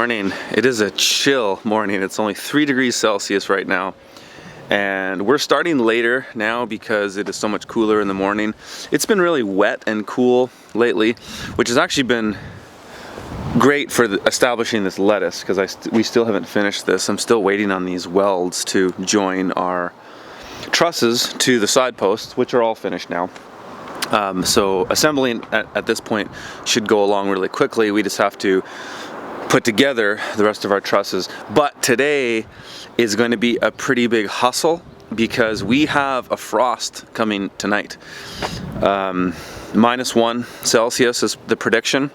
morning. It is a chill morning. It's only 3 degrees Celsius right now. And we're starting later now because it is so much cooler in the morning. It's been really wet and cool lately, which has actually been great for establishing this lettuce because we still haven't finished this. I'm still waiting on these welds to join our trusses to the side posts, which are all finished now. So assembling at this point should go along really quickly. We just have to put together the rest of our trusses. But today is going to be a pretty big hustle because we have a frost coming tonight. -1 Celsius is the prediction.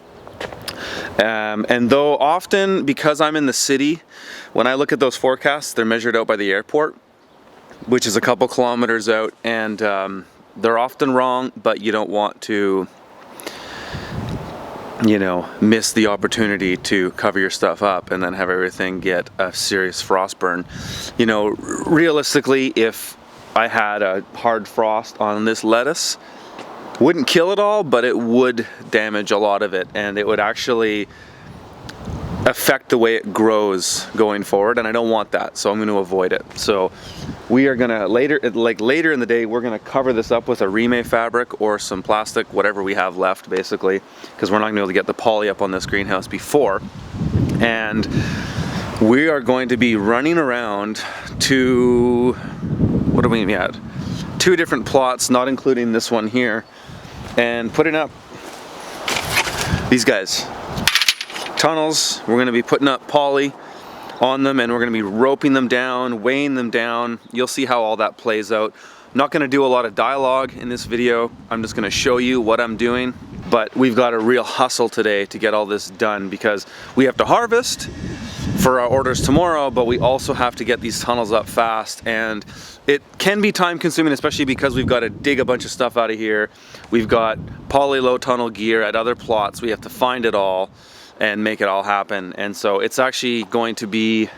And though often, because I'm in the city, when I look at those forecasts, they're measured out by the airport, which is a couple kilometers out, and they're often wrong, but you don't want to, you know, miss the opportunity to cover your stuff up and then have everything get a serious frost burn. You know, realistically, if I had a hard frost on this lettuce, wouldn't kill it all, but it would damage a lot of it, and it would actually affect the way it grows going forward, and I don't want that, so I'm going to avoid it. So we are gonna later in the day, we're gonna cover this up with a Rime fabric or some plastic, whatever we have left, basically, because we're not gonna be able to get the poly up on this greenhouse before. And we are going to be running around to, what are we at? 2 different plots, not including this one here, and putting up these guys. Tunnels. We're going to be putting up poly on them, and we're going to be roping them down, weighing them down. You'll see how all that plays out. I'm not going to do a lot of dialogue in this video. I'm just going to show you what I'm doing. But we've got a real hustle today to get all this done because we have to harvest for our orders tomorrow, but we also have to get these tunnels up fast, and it can be time consuming, especially because we've got to dig a bunch of stuff out of here. We've got poly low tunnel gear at other plots. We have to find it all and make it all happen, and so it's actually going to be,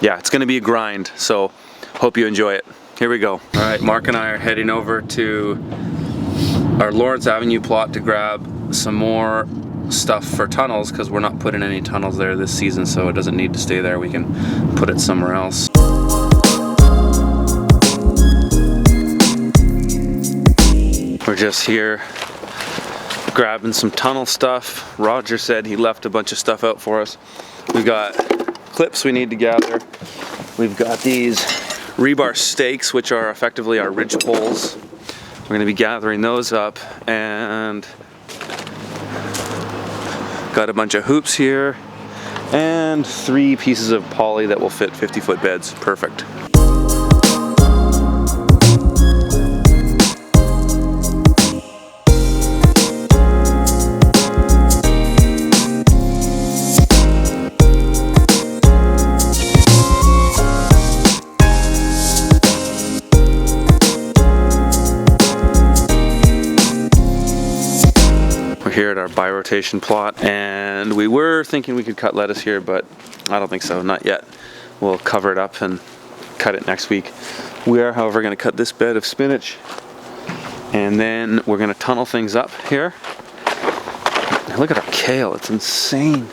yeah, it's going to be a grind. So hope you enjoy it. Here we go. All right, Mark and I are heading over to our Lawrence Avenue plot to grab some more stuff for tunnels because we're not putting any tunnels there this season, so it doesn't need to stay there. We can put it somewhere else. We're just here grabbing some tunnel stuff. Roger said he left a bunch of stuff out for us. We've got clips we need to gather. We've got these rebar stakes, which are effectively our ridge poles. We're going to be gathering those up, and got a bunch of hoops here and 3 pieces of poly that will fit 50-foot beds. Perfect. Here at our bi-rotation plot, and we were thinking we could cut lettuce here, but I don't think so, not yet. We'll cover it up and cut it next week. We are, however, going to cut this bed of spinach, and then we're going to tunnel things up here. Look at our kale, it's insane.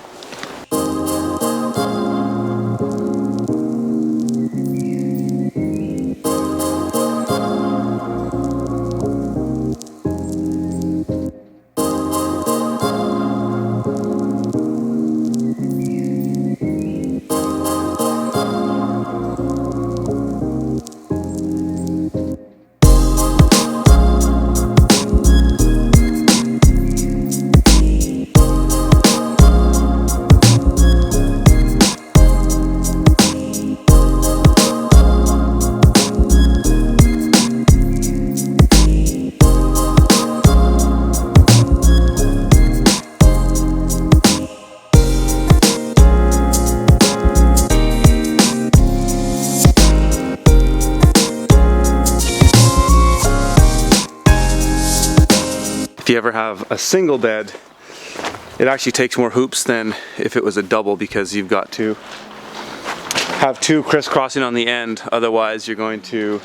If you ever have a single bed, it actually takes more hoops than if it was a double, because you've got to have 2 crisscrossing on the end, otherwise it's going to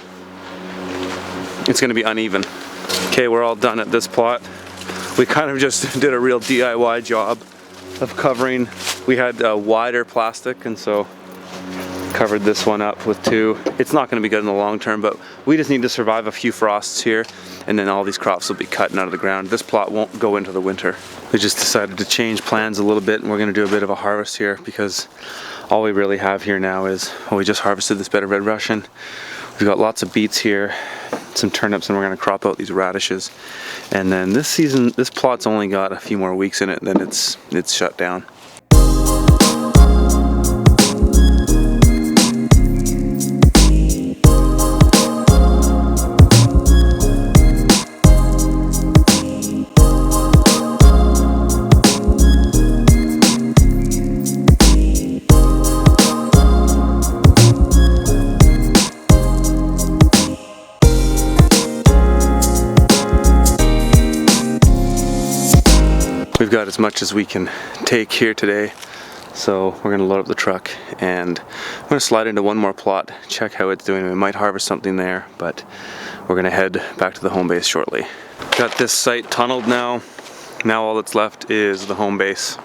be uneven. Okay, we're all done at this plot. We kind of just did a real DIY job. of covering. We had wider plastic, and so covered this one up with 2. It's not going to be good in the long term, but we just need to survive a few frosts here, and then all these crops will be cutting out of the ground. This plot won't go into the winter. We just decided to change plans a little bit, and we're going to do a bit of a harvest here, because all we really have here now is, well, we just harvested this bed of red Russian. We've got lots of beets here, some turnips, and we're going to crop out these radishes. And then this season, this plot's only got a few more weeks in it, then it's shut down. We've got as much as we can take here today, so we're gonna load up the truck and I'm gonna slide into one more plot, check how it's doing. We might harvest something there, but we're gonna head back to the home base shortly. Got this site tunneled now. Now all that's left is the home base.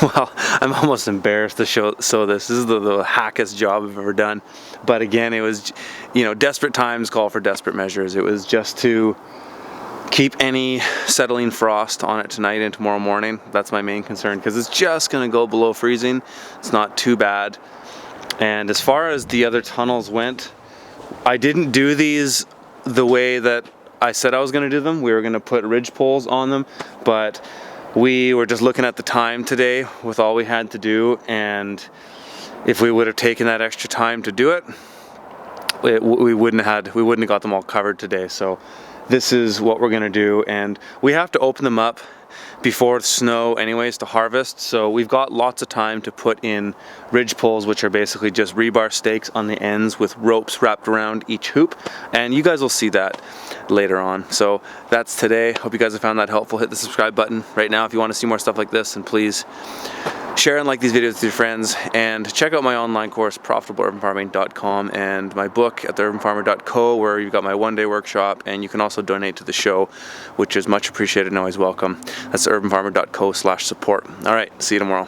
Well, I'm almost embarrassed to show this. This is the hackest job I've ever done. But again, it was, you know, desperate times call for desperate measures. It was just to keep any settling frost on it tonight and tomorrow morning. That's my main concern, because it's just gonna go below freezing. It's not too bad. And as far as the other tunnels went, I didn't do these the way that I said I was gonna do them. We were gonna put ridge poles on them, but we were just looking at the time today with all we had to do, and if we would have taken that extra time to do it, we wouldn't have got them all covered today. So this is what we're gonna do, and we have to open them up before the snow anyways to harvest, so we've got lots of time to put in ridge poles, which are basically just rebar stakes on the ends with ropes wrapped around each hoop, and you guys will see that later on. So that's today. Hope you guys have found that helpful. Hit the subscribe button right now if you want to see more stuff like this, and please share and like these videos with your friends, and check out my online course, profitableurbanfarming.com, and my book at theurbanfarmer.co, where you've got my one-day workshop, and you can also donate to the show, which is much appreciated and always welcome. That's theurbanfarmer.co/support. All right, see you tomorrow.